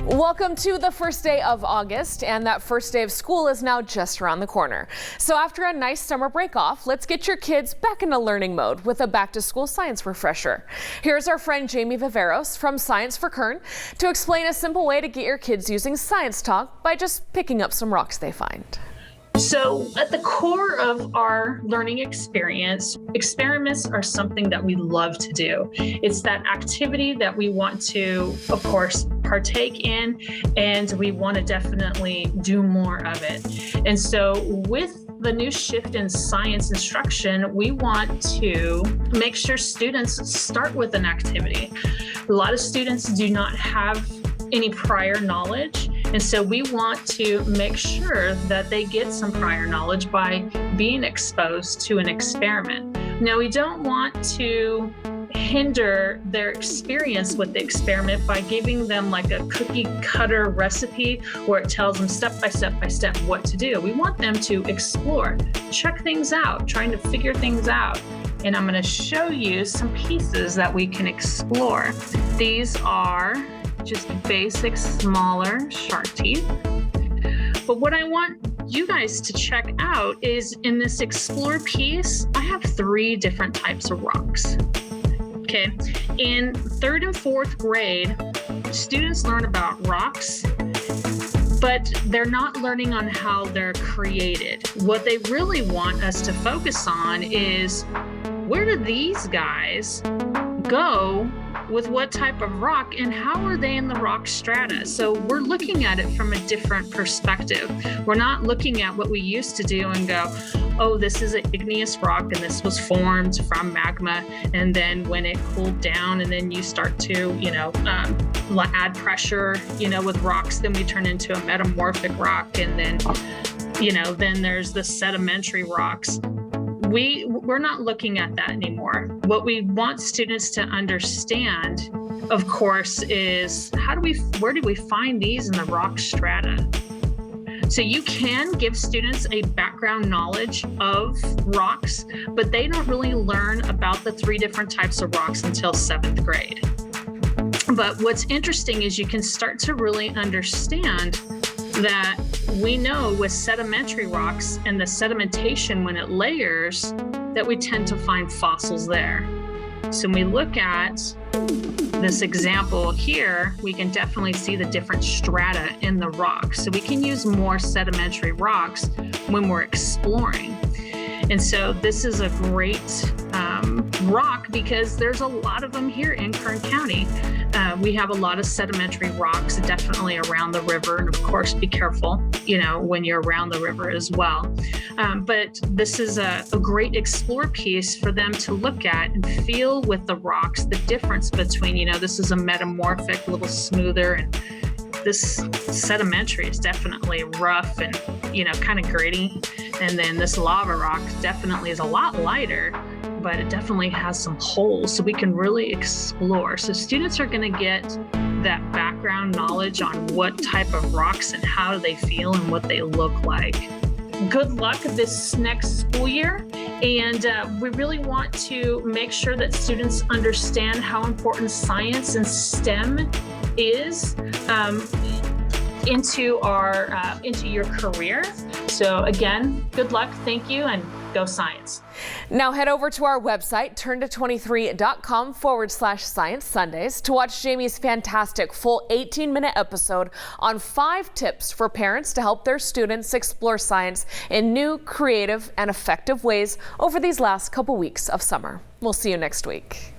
Welcome to the first day of August, and that first day of school is now just around the corner. So after a nice summer break off, let's get your kids back into learning mode with a back-to-school science refresher. Here's our friend Jamie Viveros from Science for Kern to explain a simple way to get your kids using science talk by just picking up some rocks they find. So at the core of our learning experience, experiments are something that we love to do. It's that activity that we want to, of course, partake in, and we want to definitely do more of it. And so with the new shift in science instruction, we want to make sure students start with an activity. A lot of students do not have any prior knowledge. And so we want to make sure that they get some prior knowledge by being exposed to an experiment. Now, we don't want to hinder their experience with the experiment by giving them like a cookie cutter recipe where it tells them step by step what to do. We want them to explore, check things out, trying to figure things out. And I'm going to show you some pieces that we can explore. These are just basic, smaller shark teeth. But what I want you guys to check out is in this explore piece, I have 3 different types of rocks. Okay, in 3rd and 4th grade, students learn about rocks, but they're not learning on how they're created. What they really want us to focus on is where do these guys go with what type of rock and how are they in the rock strata? So we're looking at it from a different perspective. We're not looking at what we used to do and go, oh, this is an igneous rock and this was formed from magma. And then when it cooled down and then you start to, add pressure, with rocks, then we turn into a metamorphic rock. And then, then there's the sedimentary rocks. We're not looking at that anymore. What we want students to understand, of course, is where do we find these in the rock strata? So you can give students a background knowledge of rocks, but they don't really learn about the 3 different types of rocks until 7th grade. But what's interesting is you can start to really understand that we know with sedimentary rocks and the sedimentation when it layers that we tend to find fossils there. So when we look at this example here, we can definitely see the different strata in the rock. So we can use more sedimentary rocks when we're exploring. And so this is a great rock because there's a lot of them here in Kern County. We have a lot of sedimentary rocks definitely around the river. And of course, be careful, when you're around the river as well. But this is a great explore piece for them to look at and feel with the rocks, the difference between, this is a metamorphic, a little smoother, and this sedimentary is definitely rough and, kind of gritty. And then this lava rock definitely is a lot lighter, but it definitely has some holes, so we can really explore. So students are going to get that background knowledge on what type of rocks and how they feel and what they look like. Good luck this next school year. And we really want to make sure that students understand how important science and STEM is into your career. So again, good luck, thank you, and go science. Now head over to our website, turn223.com/Science Sundays to watch Jamie's fantastic full 18-minute episode on 5 tips for parents to help their students explore science in new, creative, and effective ways over these last couple weeks of summer. We'll see you next week.